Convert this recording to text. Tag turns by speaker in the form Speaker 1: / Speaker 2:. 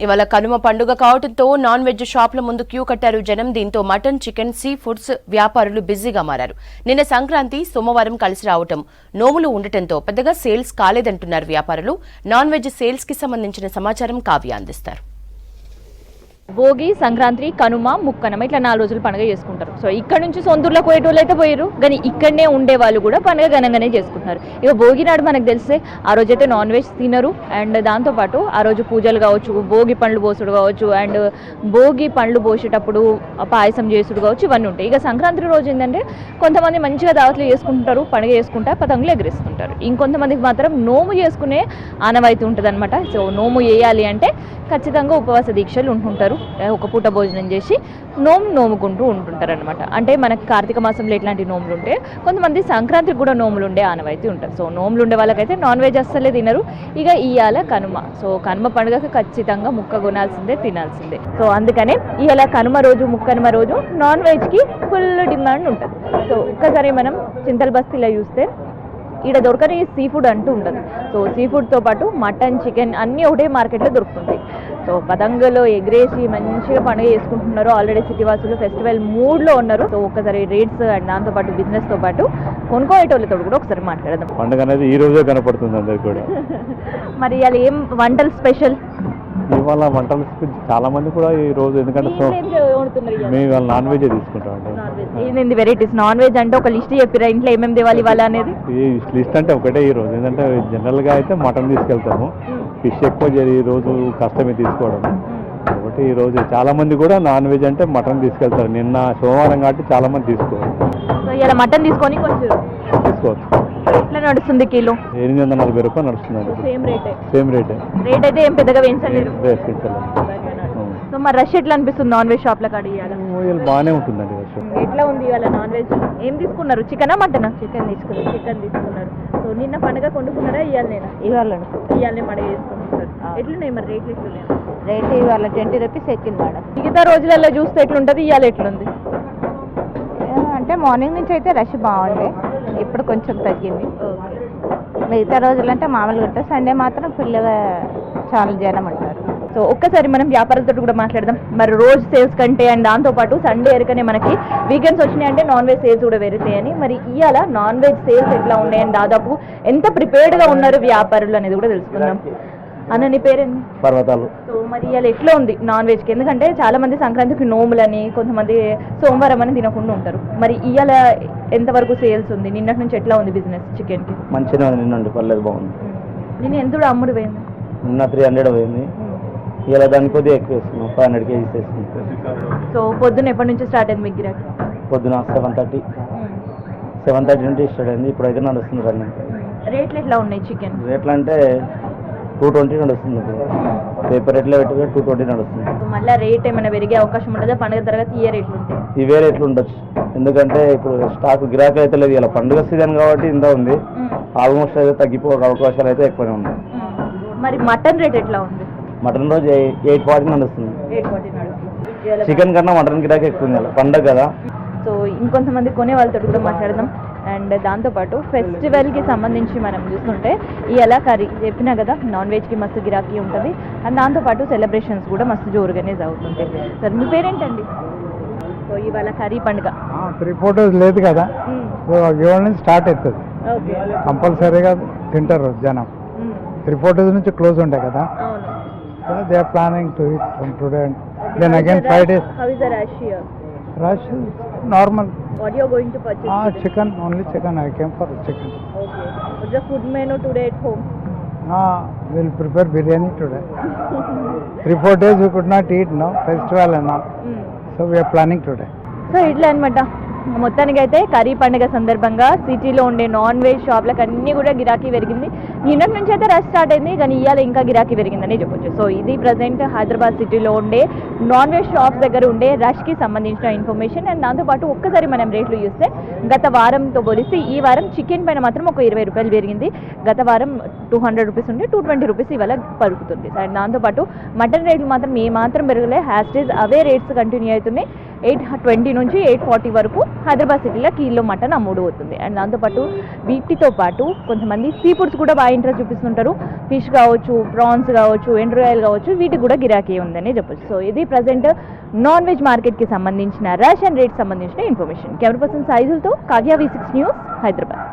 Speaker 1: ఇవాళ కనుమ పండుగ కావడంతో నాన్ వెజ్ షాపుల ముందు క్యూ కట్టారు జనం. దీంతో మటన్, చికెన్, సీ ఫుడ్స్ వ్యాపారులు బిజీగా మారారు. నిన్న సంక్రాంతి, సోమవారం కలిసి రావటం, నోములు ఉండటంతో పెద్దగా సేల్స్ కాలేదంటున్నారు వ్యాపారులు. నాన్ వెజ్ సేల్స్ కి సంబంధించిన సమాచారం కావ్య అందిస్తారు.
Speaker 2: భోగి, సంక్రాంతి, కనుమ, ముక్కనమ ఇట్లా 4 రోజులు పండుగ చేసుకుంటారు. సో ఇక్కడ నుంచి సొంతూరులో పోయేటోళ్ళు అయితే పోయారు, కానీ ఇక్కడనే ఉండే వాళ్ళు కూడా పండుగ ఘనంగానే చేసుకుంటున్నారు. ఇక భోగి నాడు మనకు తెలిసే ఆ రోజైతే నాన్ వెజ్ తినరు. అండ్ దాంతోపాటు ఆ రోజు పూజలు కావచ్చు, భోగి పండ్లు పోసుడు కావచ్చు, అండ్ భోగి పండ్లు పోసేటప్పుడు పాయసం చేసుడు కావచ్చు, ఇవన్నీ ఉంటాయి. ఇక సంక్రాంతి రోజు ఏంటంటే కొంతమంది మంచిగా దావతులు చేసుకుంటారు, పండుగ చేసుకుంటారు, పతంగులు ఎగరేస్తుంటారు. ఇంకొంతమందికి మాత్రం నోము చేసుకునే ఆనవాయితీ ఉంటుంది అనమాట. సో నోము వేయాలి అంటే ఖచ్చితంగా ఉపవాస దీక్షలు ఉంటుంటారు. ఒక పూట భోజనం చేసి నోముకుంటూ ఉంటుంటారు అనమాట. అంటే మనకి కార్తీక మాసంలో ఎట్లాంటి నోములు ఉంటే కొంతమంది సంక్రాంతికి కూడా నోములు ఉండే ఆనవాయితీ ఉంటారు. సో నోములు ఉండే వాళ్ళకైతే నాన్ వెజ్ అస్సలే తినరు. ఇక ఇవాళ కనుమ. సో కనుమ పండుగకి ఖచ్చితంగా ముక్క కొనాల్సిందే, తినాల్సిందే. సో అందుకనే ఇవాళ కనుమ రోజు, ముక్కనుమ రోజు నాన్ వెజ్కి ఫుల్ డిమాండ్ ఉంటుంది. సో ఒక్కసారి మనం చింతల బస్తీలో చూస్తే ఇక్కడ దొరకని సీ ఫుడ్ అంటూ ఉంటుంది. సో సీ ఫుడ్తో పాటు మటన్, చికెన్ అన్నీ ఒకటే మార్కెట్లో దొరుకుతుంటాయి. సో పతంగులు ఎగిరేసి మంచిగా పండుగ చేసుకుంటున్నారు. ఆల్రెడీ సిటీ వాసులు ఫెస్టివల్ మూడ్లో ఉన్నారు. సో ఒక్కసారి రేట్స్ అండ్ దాంతోపాటు బిజినెస్తో పాటు కొనుక్కోయేటోళ్ళతో కూడా ఒకసారి మాట్లాడదాం.
Speaker 3: పండుగ అనేది ఈ రోజే కనపడుతుంది అందరికి కూడా.
Speaker 2: మరి ఇవాళ ఏం వంటలు స్పెషల్?
Speaker 3: ఇవాళ వంటలు చాలా మంది కూడా ఈ రోజు, ఎందుకంటే మేము ఇవాళ నాన్ వెజ్ తీసుకుంటాం.
Speaker 2: ఏంది వెరైటీస్ నాన్ వెజ్ అంటే ఒక లిస్ట్ చెప్పిరా ఇంట్లో ఏమేమి తేవాలి ఇవాళ అనేది?
Speaker 3: ఈ లిస్ట్ అంటే ఒకటే ఈ రోజు. ఎందుకంటే జనరల్గా అయితే మటన్ తీసుకెళ్తాము, ఫిష్ ఎక్కువ ఈ రోజు కష్టమే తీసుకోవడం. కాబట్టి ఈ రోజు చాలా మంది కూడా నాన్ వెజ్ అంటే మటన్ తీసుకెళ్తారు. నిన్న సోమవారం కాబట్టి చాలా మంది తీసుకోవాలి.
Speaker 2: ఇలా మటన్ తీసుకొని కొంచెం
Speaker 3: తీసుకోవచ్చు.
Speaker 2: ఎట్లా నడుస్తుంది కిలో?
Speaker 3: 840 రూపాయలు నడుస్తుంది. సేమ్ రేట్
Speaker 2: అయితే ఏం పెద్దగా వేయించలేదు. సో మరి రష్ ఎట్లా అనిపిస్తుంది నాన్ వెజ్ షాప్ లో కాడియాలి?
Speaker 3: బాగానే ఉంటుందండి రష్.
Speaker 2: ఎట్లా ఉంది ఇవాళ నాన్ వెజ్? ఏం తీసుకున్నారు? చికెనా, మటనా? చికెన్ తీసుకున్నారు. సో నిన్న పండుగ కొనుక్కున్నారా? ఇవాళ పండుగ చేసుకుంటున్నారు. ఎట్లున్నాయి మరి రేట్లు? ఎట్లున్నాయి
Speaker 4: రేట్? ఇవాళ 20 రూపీస్ ఎక్కింది మేడం.
Speaker 2: మిగతా రోజులలో చూస్తే ఎట్లుంటుంది, ఇవాళ ఎట్లుంది?
Speaker 4: అంటే మార్నింగ్ నుంచి అయితే రష్ బాగుండే, ఇప్పుడు కొంచెం తగ్గింది. మిగతా రోజులంటే మామూలుగా ఉంటుంది, సండే మాత్రం ఫుల్గా చాలా జనం ఉంటారు.
Speaker 2: సో ఒక్కసారి మనం వ్యాపారులతో కూడా మాట్లాడదాం. మరి రోజు సేల్స్ కంటే అండ్ దాంతోపాటు సండే ఎరకనే మనకి వీకెండ్స్ వచ్చినాయంటే నాన్ వెజ్ సేల్స్ కూడా పెరుగుతాయని, మరి ఇవాళ నాన్ వెజ్ సేల్స్ ఎట్లా ఉన్నాయని, దాదాపు ఎంత ప్రిపేర్డ్గా ఉన్నారు వ్యాపారులు అనేది కూడా తెలుసుకుందాం. అన్న నీ పేరేంటి?
Speaker 3: పర్వతాలు.
Speaker 2: సో మరి ఇవాళ ఎట్లా ఉంది నాన్ వెజ్కి? ఎందుకంటే చాలా మంది సంక్రాంతికి నోములని, కొంతమంది సోమవారం అని తినకుండా ఉంటారు. మరి ఇవాళ ఎంతవరకు సేల్స్ ఉంది? నిన్నటి నుంచి ఎట్లా ఉంది బిజినెస్ చికెన్కి?
Speaker 3: మంచిగా ఉంది. నిన్న పర్లేదు, బాగుంది.
Speaker 2: నేను ఎంత అమ్ముడు పోయింది?
Speaker 3: నిన్న 300 పోయింది. ఇలా దాన్ని కొద్దిగా ఎక్కువ వేస్తున్నాం, 500 కేజీస్ వేసుకుంటాం.
Speaker 2: సో పొద్దున్న ఎప్పటి నుంచి స్టార్ట్ అయింది మీకు గిరాకీ?
Speaker 3: పొద్దున 7:30 నుండి స్టార్ట్ అయింది. ఇప్పుడు అయితే నడుస్తుంది రన్నింగ్.
Speaker 2: రేట్లు ఎట్లా ఉన్నాయి చికెన్?
Speaker 3: రేట్లు అంటే 220 నడుస్తుంది. పేపర్ రేట్లో పెట్టుకుని 220 నడుస్తుంది.
Speaker 2: మళ్ళీ రేట్ ఏమైనా పెరిగే అవకాశం ఉండదా పండుగ తర్వాత? ఇయర్ రేట్లు ఉంటాయి?
Speaker 3: ఇవే రేట్లు ఉండొచ్చు, ఎందుకంటే ఇప్పుడు స్టాక్ గిరాకీ అయితే లేదు. ఇలా పండుగ సీజన్ కాబట్టి ఇంత ఉంది. ఆల్మోస్ట్ అయితే తగ్గిపోయే అవకాశాలు అయితే ఎక్కువనే ఉన్నాయి.
Speaker 2: మరి మటన్ రేట్ ఎట్లా ఉంది?
Speaker 3: మటన్ రోజు 840 నడుస్తుంది.
Speaker 2: 840 నడుస్తుంది.
Speaker 3: చికెన్ కన్నా మటన్ గిరాకీ ఎక్కువ ఉంది పండుగ కదా.
Speaker 2: సో ఇంకొంతమంది కొనే వాళ్ళతో కూడా మాట్లాడదాం. అండ్ దాంతోపాటు ఫెస్టివల్కి సంబంధించి మనం చూస్తుంటే ఇవాళ కర్రీ చెప్పినా కదా, నాన్ వెజ్కి మస్తు గిరాకీ ఉంటుంది. అండ్ దాంతోపాటు సెలబ్రేషన్స్ కూడా మస్తు జోరుగానే జరుగుతుంటాయి. సార్ మీ పేరేంటండి? సో ఇవాళ కర్రీ పండుగ
Speaker 5: 3-4 days లేదు కదా, సో ఇవాళ నుంచి స్టార్ట్ అవుతుంది. కంపల్సరీగా తింటారు జనం. 3-4 days నుంచి క్లోజ్ ఉంటాయి కదా. They are planning to eat from today and then again 5 days.
Speaker 2: How is the rush here?
Speaker 5: Rush is normal.
Speaker 2: What you are going to purchase?
Speaker 5: Chicken, only chicken. I came for chicken.
Speaker 2: Okay. What's the food menu today at home?
Speaker 5: We'll prepare biryani today. 3-4 days we could not eat, no, festival and all. So we are planning today.
Speaker 2: So ఇట్లా అనమాట. మొత్తానికి అయితే curry పండుగ సందర్భంగా సిటీలో ఉండే non veg షాప్లకు అన్నీ కూడా గిరాకీ పెరిగింది. నిన్నటి నుంచి అయితే రష్ స్టార్ట్ అయింది, కానీ ఇవాళ ఇంకా గిరాకీ పెరిగిందని చెప్పొచ్చు. సో ఇది ప్రజెంట్ హైదరాబాద్ సిటీలో ఉండే నాన్ వెజ్ షాప్స్ దగ్గర ఉండే రష్కి సంబంధించిన ఇన్ఫర్మేషన్. అండ్ దాంతోపాటు ఒక్కసారి మనం రేట్లు చూస్తే గత వారంతో పోలిస్తే ఈ వారం చికెన్ పైన మాత్రం ఒక 20 రూపాయలు పెరిగింది. గత వారం 200 రూపీస్ ఉండి 220 రూపీస్ ఇవాళ పలుకుతుంది. అండ్ దాంతోపాటు మటన్ రేట్లు మాత్రం ఏమాత్రం పెరగలే, హ్యాస్టేజ్ అవే రేట్స్ కంటిన్యూ అవుతున్నాయి. 8:20 నుంచి 8:40 వరకు హైదరాబాద్ సిటీలో కిలో మటన్ అమ్ముడు అవుతుంది. అండ్ దాంతోపాటు వీటితో పాటు కొంతమంది సీ ఫుడ్స్ కూడా బాగా ఇంట్రెస్ట్ చూపిస్తుంటారు. ఫిష్ కావచ్చు, ప్రాన్స్ కావచ్చు, ఎండు రొయ్యలు కావచ్చు, వీటికి కూడా గిరాకీ ఉందని చెప్పొచ్చు. సో ఇది ప్రజెంట్ నాన్ వెజ్ మార్కెట్కి సంబంధించిన రష్ అండ్ రేట్ సంబంధించిన ఇన్ఫర్మేషన్. కెమెరా పర్సన్ సైజులతో కావ్య V6 న్యూస్, హైదరాబాద్.